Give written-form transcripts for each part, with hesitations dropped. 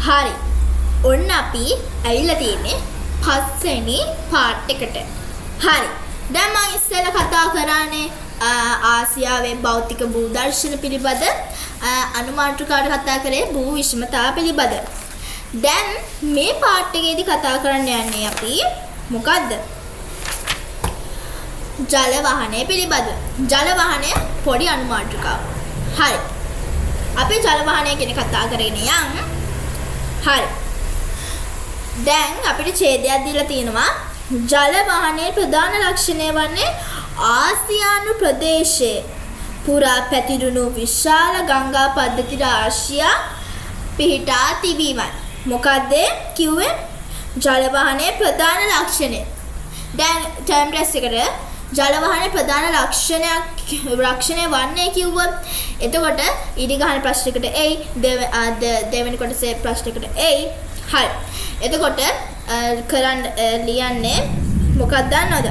හරි. ඔන්න අපි ඇවිල්ලා තියෙන්නේ පස්වෙනි පාර්ට් එකට. හරි. දැන් මම ඉස්සෙල්ලා කතා කරානේ ආසියාවේ භෞතික භූදර්ශන පිළිබඳ අනුමාත්‍රකාවට කතා කරේ භූ විෂමතාව පිළිබඳ. දැන් මේ පාර්ට් එකේදී කතා කරන්න යන්නේ අපි මොකද්ද? ජල වහනය පිළිබඳ. ජල වහනය පොඩි අනුමාත්‍රකාව. හරි. අපි ජල වහනය ගැන කතා කරගෙන යමු. හරි. දැන් අපිට ඡේදයක් දීලා තියෙනවා. ජල වහනයේ ප්‍රධාන ලක්ෂණය වන්නේ ආසියානු ප්‍රදේශයේ පුරා පැතිරුණු විශාල ගංගා පද්ධති රාශියක් පිහිටා තිබීමයි. මොකද්ද කිව්වේ? ජල වහනයේ ප්‍රධාන ලක්ෂණය. දැන් ටර්ම් ටෙස්ට් එකට ජල වහනයේ ප්‍රධාන ලක්ෂණය වන්නේ කිව්වොත් එතකොට ඊට ගහන ප්‍රශ්නයකට A දෙවෙනි කොටසේ ප්‍රශ්නයකට A. හරි. එතකොට කරන්න ලියන්නේ මොකක්ද දන්නවද?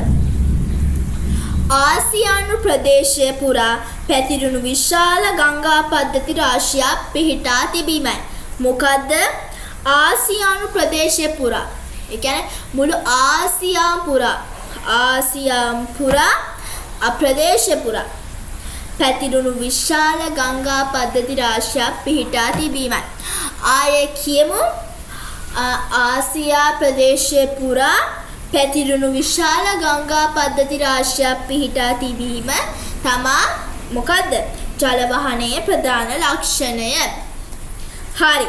ආසියානු ප්‍රදේශය පුරා පැතිරුණු විශාල ගංගා පද්ධති රාශියක් පිහිටා තිබීමයි. මොකද්ද? ආසියානු ප්‍රදේශය පුරා. ඒ කියන්නේ මුළු ආසියාව පුරා ප්‍රදේශය පුරා පැතිරුණු විශාල ගංගා පද්ධති රාශියක් පිහිටා තිබීමයි. ආයේ කියමු. ආසියා ප්‍රදේශයේ පුරා පැතිරුණු විශාල ගංගා පද්ධති රාශියක් පිහිටා තිබීම තමා මොකද්ද? ජල වහනයේ ප්‍රධාන ලක්ෂණය. හරි.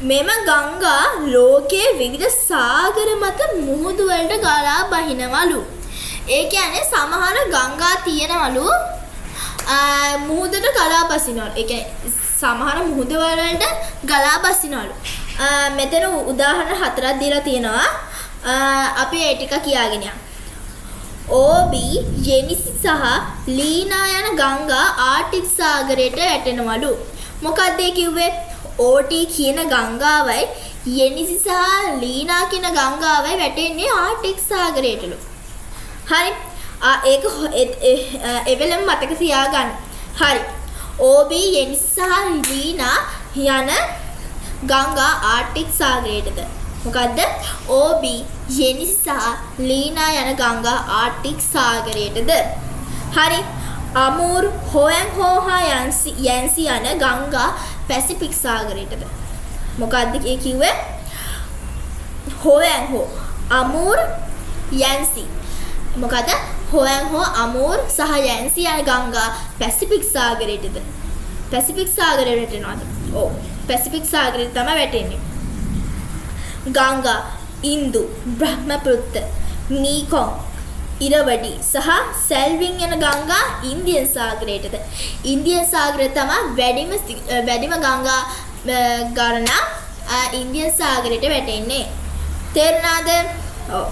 මෙම ගංගා ලෝකයේ විවිධ සාගර මත මුහුදු වලට ගලා බහිනවලු. ඒ කියන්නේ සමහර ගංගා තියෙනවලු මුහුදට ගලා බසිනවලු. ඒ කියන්නේ සමහර මුහුද වලට ගලා බසිනවලු. මෙතන උදාහරණ 4ක් දීලා තියෙනවා. අපි ඒ ටික කියාගෙන යමු. OB යෙනිසි සහ ලීනා යන ගංගා ආර්ටික් සාගරයට වැටෙනවලු. මොකක්ද ඒ කිව්වේ? OT කියන ගංගාවයි යෙනිසි සහ ලීනා කියන ගංගාවයි වැටෙන්නේ ආර්ටික් සාගරයටලු. හරි. ඒක එවෙලම මතක තියාගන්න. හරි. OB යෙනිසි සහ ලීනා යන ගංගා ආර්ටික් සාගරයටද? මොකද්ද? OB යෙනිසි සහ ලීනා යන ගංගා ආර්ටික් සාගරයටද? හරි. අමූර් හොයන්හෝ හා යැන්සි යන ගංගා පැසිෆික් සාගරයටද? මොකද්ද ඒ කිව්වේ? හොයන්හෝ අමූර් යැන්සි. මොකද? හොයන්හෝ අමූර් සහ යැන්සි යන ගංගා පැසිෆික් සාගරයටද? පැසිෆික් සාගරයට වැටෙනවද? ඔව්. පැසිෆික් සාගරයට තමයි වැටෙන්නේ. ගංගා, ඉන්දු, බ්‍රහ්මපුත්‍ර, මීකොං, ඉරවඩි සහ සැල්වින් යන ගංගා ඉන්දියන් සාගරයටද? ඉන්දියන් සාගරය තමයි වැඩිම ගංගා ගණන ඉන්දියන් සාගරයට වැටෙන්නේ. තේරුණාද? ඔව්.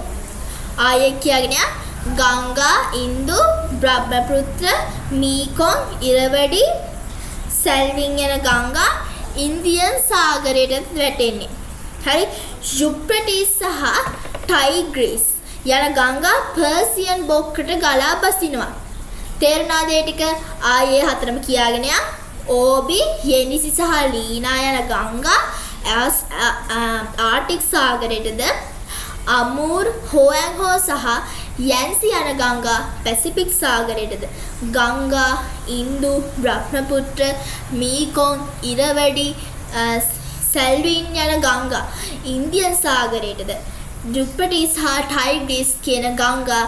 ආයේ කියගෙන ගංගා, ඉන්දු, බ්‍රහ්මපුත්‍ර, මීකොං, ඉරවඩි, සැල්වින් යන ගංගා ඉන්දියන් සාගරයට වැටෙන්නේ. හරි. යුප්‍රටිස් සහ ටයිග්‍රිස් යන ගංගා පර්සියන් බොක්කට ගලා බසිනවා. තේරුණාද ඒ ටික? ආයේ හතරම කියාගෙන යන්න. OB යෙනිසි සහ ලීනා යන ගංගා ආර්ටික් සාගරයටද? අමූර් හොයන්හෝ සහ යැන්සි යන ගංගා පැසිෆික් සාගරයටද? ගංගා, ඉන්දු, බ්‍රහ්මපුත්‍ර, මීකොං, ඉරවැඩි, සැල්වින් යන ගංගා ඉන්දියන් සාගරයටද? යුප්‍රටිස් හා ටයිග්‍රිස් කියන ගංගා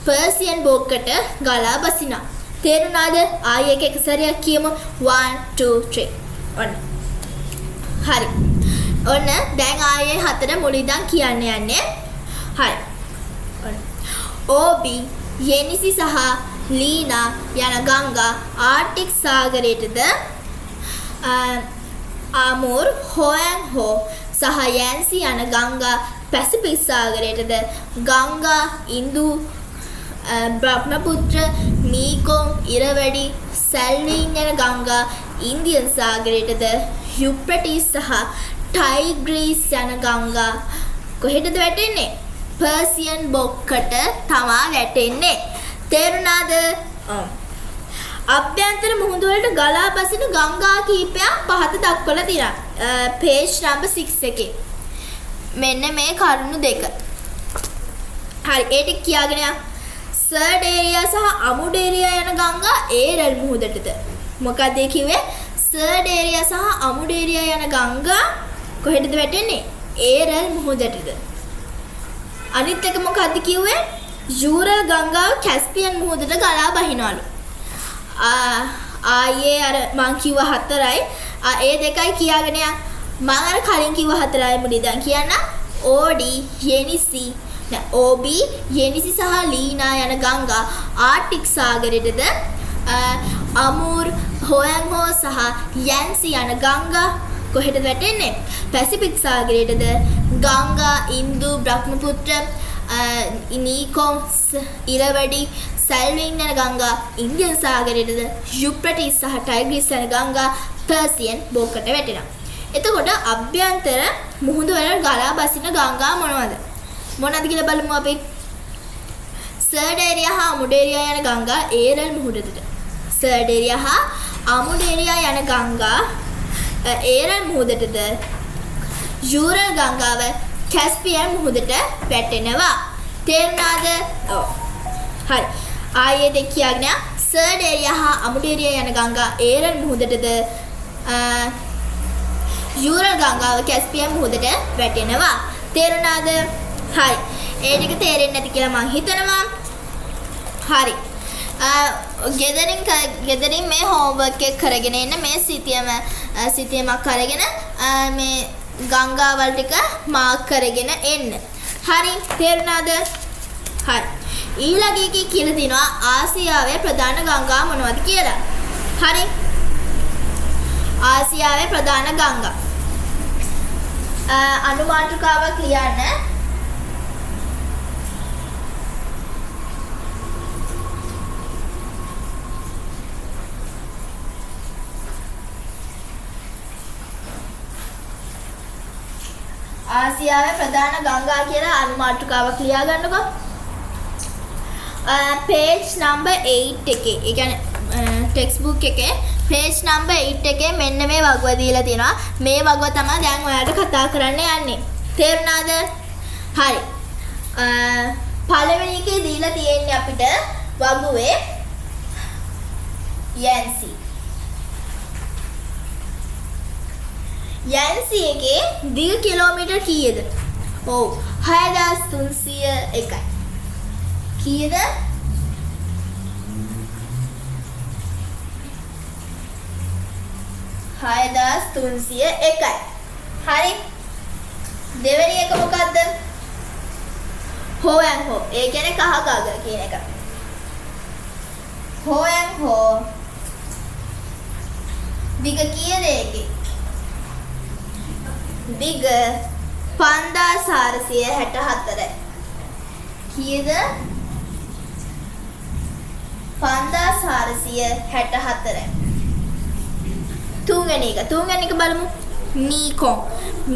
පර්සියන් බොක්කට ගලා බසිනවා. තේරුණාද? ආයේ එක සැරයක් කියමු. 1 2 3. ඔන්න. හරි. ඔන්න දැන් ආයේ හතර මුල ඉඳන් කියන්න යන්නේ. හරි. ඔන්න. OB යෙනිසි සහ ලීනා යන ගංගා ආර්ටික් සාගරයටද? අමූර් හොයන්හෝ සහ යැන්සි යන ගංගා පැසිෆික් සාගරයටද? ගංගා, ඉන්දු, බ්‍රහ්මපුත්‍ර, මීකොං, ඉරවැඩි, සැල්වින් යන ගංගා ඉන්දියන් සාගරයටද? යුප්‍රටිස් සහ ටයිග්‍රිස් යන ගංගා කොහෙටද වැටෙන්නේ? පර්සියන් බොක්කට තමා වැටෙන්නේ. තේරුණාද? අභ්‍යන්තර මුහුදු වලට ගලා බසින ගංගා කීපයක් පහත දක්වලා තියෙනවා. පේජ් නම්බර් 6 එකේ. මෙන්න මේ කරුණු දෙක. හරි ඒ ටික කියාගෙන යන්න. සර්ඩ් ඒරියා සහ අමුඩ් ඒරියා යන ගංගා ඒරල් මුහුදටද. මොකද ඒ කිව්වේ? සර්ඩ් ඒරියා සහ අමුඩ් ඒරියා යන ගංගා කොහෙටද වැටෙන්නේ? ඒරල් මුහුදටද. අනිත් එක මොකද්ද කිව්වේ? යූරල් ගංගාව කැස්පියන් මුහුදට ගලා බහිනවලු. ආයේ අර මං කිව්ව හතරයි ඒ දෙකයි කියාගෙන යන්න. මම අර කලින් කිව්ව හතරයි මුලින් දැන් කියන්න. OD යෙනිසි OB යෙනිසි සහ ලීනා යන ගංගා ආර්ටික් සාගරයටද අමූර් හොයන්හෝ සහ යැන්සි යන ගංගා කොහෙටද වැටෙන්නේ? පැසිෆික් සාගරයටද. ගංගා ඉන්දු බ්‍රහ්මපුත්‍ර නිකෝම් ඉරවැඩි සැල්වින් යන ගංගා ඉන්දියන් සාගරයටද. යුප්‍රටිස් සහ ටයිග්‍රිස් යන ගංගා පර්සියන් බෝකට වැටෙනවා. එතකොට අභ්‍යන්තර මුහුදු වල ගලා බසින ගංගා මොනවද? මොනවද කියලා බලමු අපි. සර්ඩ් ඒරියා හා අමුඩ් ඒරියා යන ගංගා ඒරල් මුහුදටද. සර්ඩ් ඒරියා හා අමුඩ් ඒරියා යන ගංගා ඒරල් මුහුදටද. යූරල් ගංගාව කැස්පියන් මුහුදට වැටෙනවා. තේරුණාද? ඔව්. හරි. ආයේ දෙක කියන්න. සර්ඩ් ඒරියා හා අමුඩ් ඒරියා යන ගංගා ඒරල් මුහුදටද. යූරල් ගංගාව කැස්පියන් මුහුදට වැටෙනවා. තේරුණාද? හරි. ඒ ටික තේරෙන්නේ නැති කියලා මං හිතනවා. හරි. ගෙදරින් මේ හෝම්වර්ක් එක කරගෙන ඉන්න මේ සිතියමක් අරගෙන මේ ගංගාවල් ටික මාක් කරගෙන එන්න. හරි. තේරුණාද? හරි. ඊළඟ එකේ කියලා තිනවා ආසියාවේ ප්‍රධාන ගංගා මොනවද කියලා. හරි. ආසියාවේ ප්‍රධාන ගංගා අනුමාත්‍රකාවක් ලියන්න. ආසියාවේ ප්‍රධාන ගංගා කියලා අනුමාත්‍රකාවක් ලියා ගන්නකො. පේජ් නම්බර් 8 එකේ. ඒ කියන්නේ ටෙක්ස්ට් බුක් එකේ පේජ් නම්බර් 8 එකේ මෙන්න මේ වගුව දීලා තියෙනවා. මේ වගුව තමයි දැන් ඔයාලට කතා කරන්න යන්නේ. තේරුණාද? හරි. පළවෙනි එකේ දීලා තියෙන්නේ අපිට වගුවේ යැන්සි. යැන්සි එකේ දිග කිලෝමීටර් කීයද? ඔව් 6301යි. කීයද? 6301යි. හරි. දෙවෙනි එක මොකද්ද? හොයන්හෝ. ඒ කියන්නේ කහ ගග කියන එක. හොයන්හෝ දිග කීයද ඒකේ? දිග 5464යි. කීයද? 5464යි. තුන්වෙනි එක බලමු. මීකොන්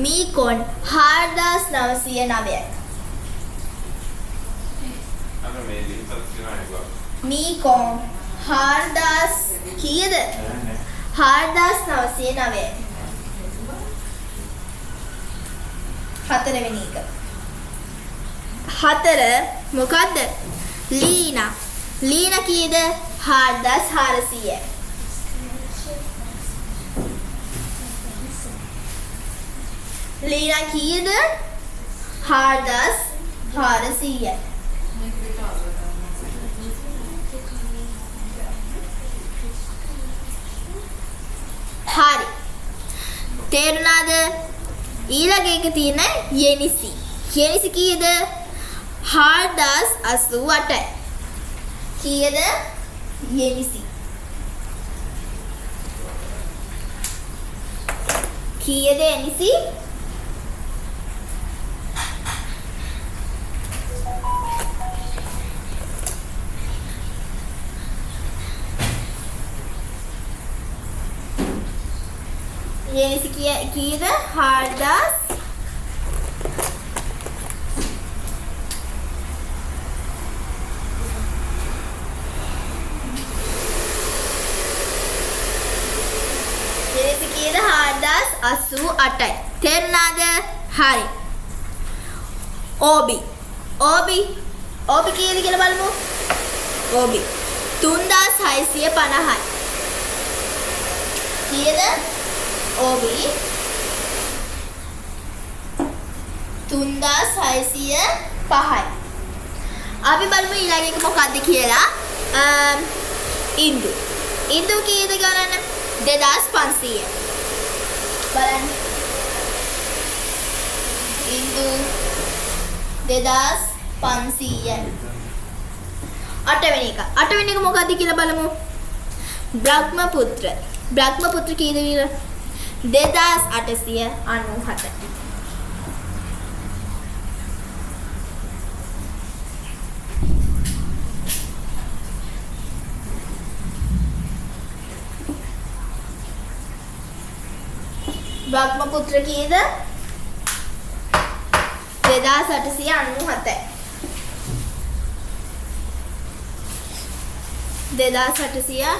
4909යි. මීකොන් 4000 කීයද? 4909යි. හතරවෙනි එක. හතර මොකද්ද? ලීනා. ලීනා කීයද? 4400යි. ලීනා කීයද? 4400යි. හරි. තේරුණාද? ඊළඟ එක තියෙන යෙනිසි. යෙනිසි කීයද? 4088යි. කීයද? යෙනිසි. කීයද යෙනිසි? යෙනිසි කීයද? 4000 44යි. 2688යි. තේරුණාද? හරි. OB කීයද කියලා බලමු. OB 3650යි. කීයද? OB 3605යි. අපි බලමු ඊළඟ එක මොකක්ද කියලා. ඉන්දු කීයද ගණන? 2500. බලන්න. ඉන්දු 2500යි. අටවෙනි එක මොකක්ද කියලා බලමු. බ්‍රහ්මපුත්‍ර කීයද කියලා? 2897. බ්‍රහ්මපුත්‍ර කීයද? 2897යි. 2897යි.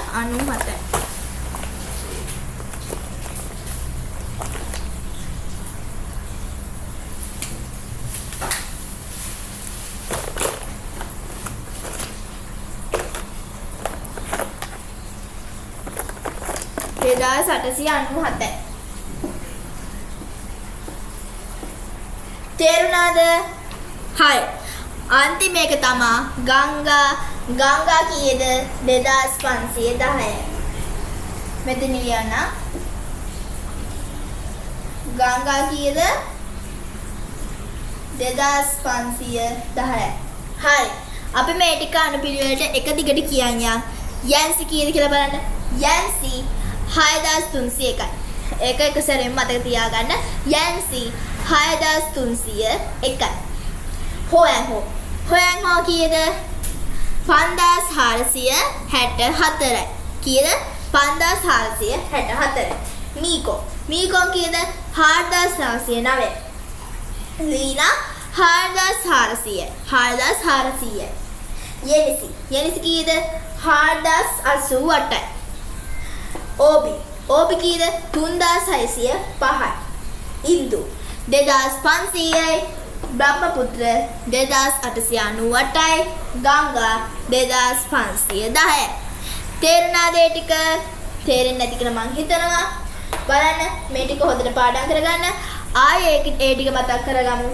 තේරුණාද? හරි. අන්තිම එක තමයි ගංගා කීයද? 2510. මෙතන ලියන්න. ගංගා කීයද? 2510. හරි. අපි මේ ටික අනුපිළිවෙලට එක දිගට කියන්න. යන්සි කීයද කියලා බලන්න. යන්සි 6301යි. ඒක එක සැරෙන් මතක තියාගන්න. යන්සි 6301යි. හොයන් කීයද? 5464යි. කීයද? 5464. මීකෝ කීයද? 4909. ලීනා 4400යි. යෙනිසි කීයද? 4088යි. OB කීයද? 3605යි. ඉන්දු 2500යි. බ්‍රහ්මපුත්‍ර 2898යි. ගංගා 2510යි. තේරුණාද ඒ ටික? තේරෙන්නේ නැති කියලා මං හිතනවා. බලන්න මේ ටික හොඳට පාඩම් කරගන්න. ආයේ ඒ ටික මතක් කරගමු.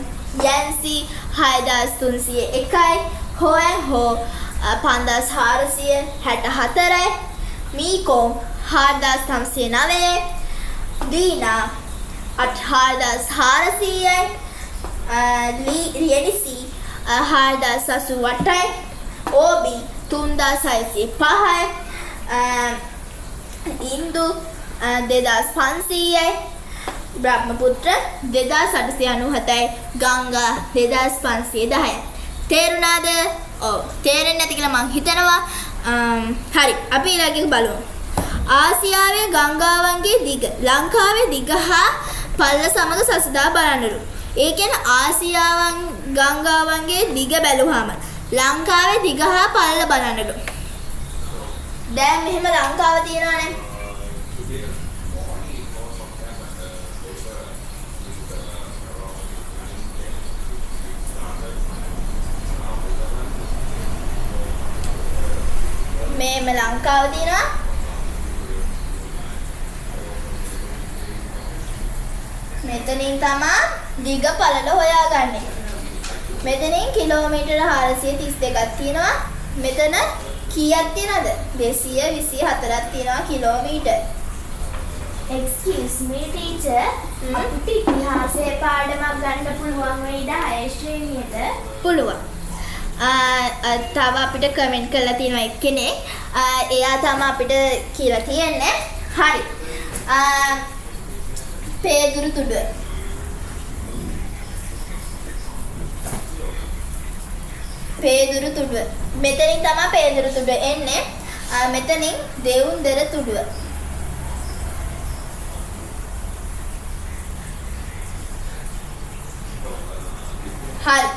යන්සි 6301යි. හොයන් 5464යි. මීකෝ 4909යි. දීනා 8400යි. ලියනිසි 4088යි. OB 3605යි. ඉන්දු 2500යි. බ්‍රහ්මපුත්‍ර 2897යි. ගංගා 2510යි. තේරුණාද? ඔව්. තේරෙන්නේ නැති කියලා මං හිතනවා. හරි. අපි ඊළඟ එක බලමු. ආසියාවේ ගංගාවන්ගේ දිග ලංකාවේ දිග හා පළල සමග සසදා බලනලු. ඒ කියන්නේ ආසියාවන් ගංගාවන්ගේ දිග බැලුවාම ලංකාවේ දිග හා පළල බලනලු. දැන් මෙහෙම ලංකාව තියෙනවානේ. මේම ලංකාව තියෙනවා. මෙතනින් තමයි දිග පළල හොයාගන්නේ. මෙතනින් කිලෝමීටර 432ක් තියෙනවා. මෙතන කීයක් තියෙනවද? 224ක් තියෙනවා කිලෝමීටර්. Excuse me teacher. අපිට ඉතිහාසයේ පාඩමක් ගන්න පුළුවන් වෙයිද 6 ශ්‍රේණියේද? පුළුවන්. තව අපිට කමෙන්ට් කරලා තියෙනවා එක්කෙනෙක්. එයා තමයි අපිට කියලා තියෙන්නේ. හරි. පේදුරු තුඩුව. මෙතනින් තමයි පේදුරු තුඩුව එන්නේ. මෙතනින් දෙවුන්දර තුඩුව. හරි.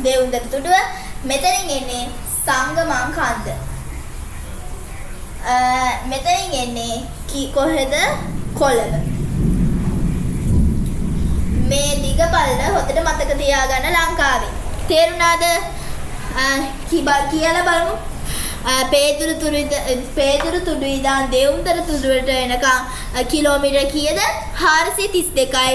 දෙවුන්දර තුඩුව. මෙතනින් එන්නේ සංගමං කන්ද. මෙතනින් එන්නේ කොහෙද? කොළඹ. ලියාගන්න ලංකාවේ. තේරුණාද? කියලා බලමු. පේදුරු තුඩු ඉඳන් දෙවුම්තර තුඩුවට එනකම් කිලෝමීටර් කීයද? 432යි.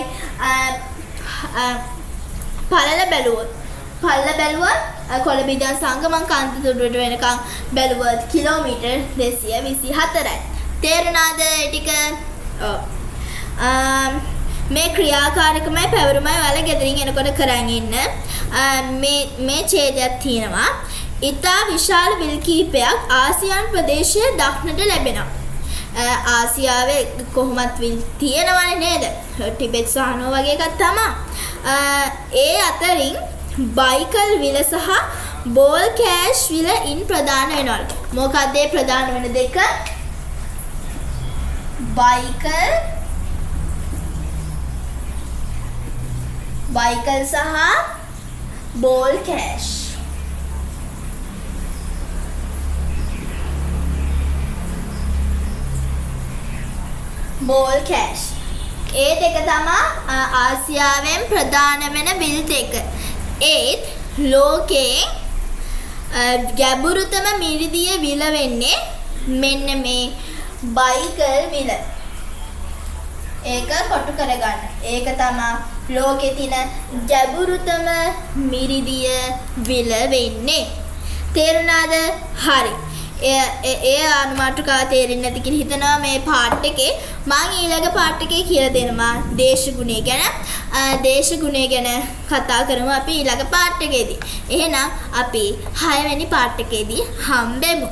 පළල බැලුවොත් කොළඹ ඉඳන් සංගමන් කාන්ත තුඩුවට වෙනකම් බැලුවොත් කිලෝමීටර් 224යි. තේරුණාද ඒ ටික? මේ ක්‍රියාකාරකමයි පැවරුමයි ඔයාලා ගෙදරින් එනකොට කරන් ඉන්න. මේ ඡේදයක් තියෙනවා. ඉතා විශාල විල් කීපයක් ආසියානු ප්‍රදේශයේ දක්නට ලැබෙනවා. ආසියාවේ කොහොමත් විල් තියෙනවනේ නේද? ටිබෙට් සහනෝ වගේ එකක් තමයි. ඒ අතරින් බයිකල් විල සහ බෝල් කෑෂ් විල ඉන් ප්‍රධාන වෙනවලු. මොකක්ද ඒ ප්‍රධාන වෙන දෙක? බයිකල් සහ බෝල් කෑෂ්. Balkhash. ඒ දෙක තමයි ආසියාවෙන් ප්‍රධාන වෙන විල් දෙක. ඒත් ලෝකේ ගැඹුරුතම මිරිදිය විල වෙන්නේ මෙන්න මේ බයිකල් විල. ඒක කොටු කරගන්න. ඒක තමයි ලෝකේ තියෙන ගැඹුරුතම මිරිදිය විල වෙන්නේ. තේරුණාද? හරි. ඒ අනුමාතුකා තේරෙන්නේ නැති කියලා හිතනවා මේ පාර්ට් එකේ. මම ඊළඟ පාර්ට් එකේ කියලා දෙනවා දේශගුණය ගැන. දේශගුණය ගැන කතා කරමු අපි ඊළඟ පාර්ට් එකේදී. එහෙනම් අපි 6 වෙනි පාර්ට් එකේදී හම්බෙමු.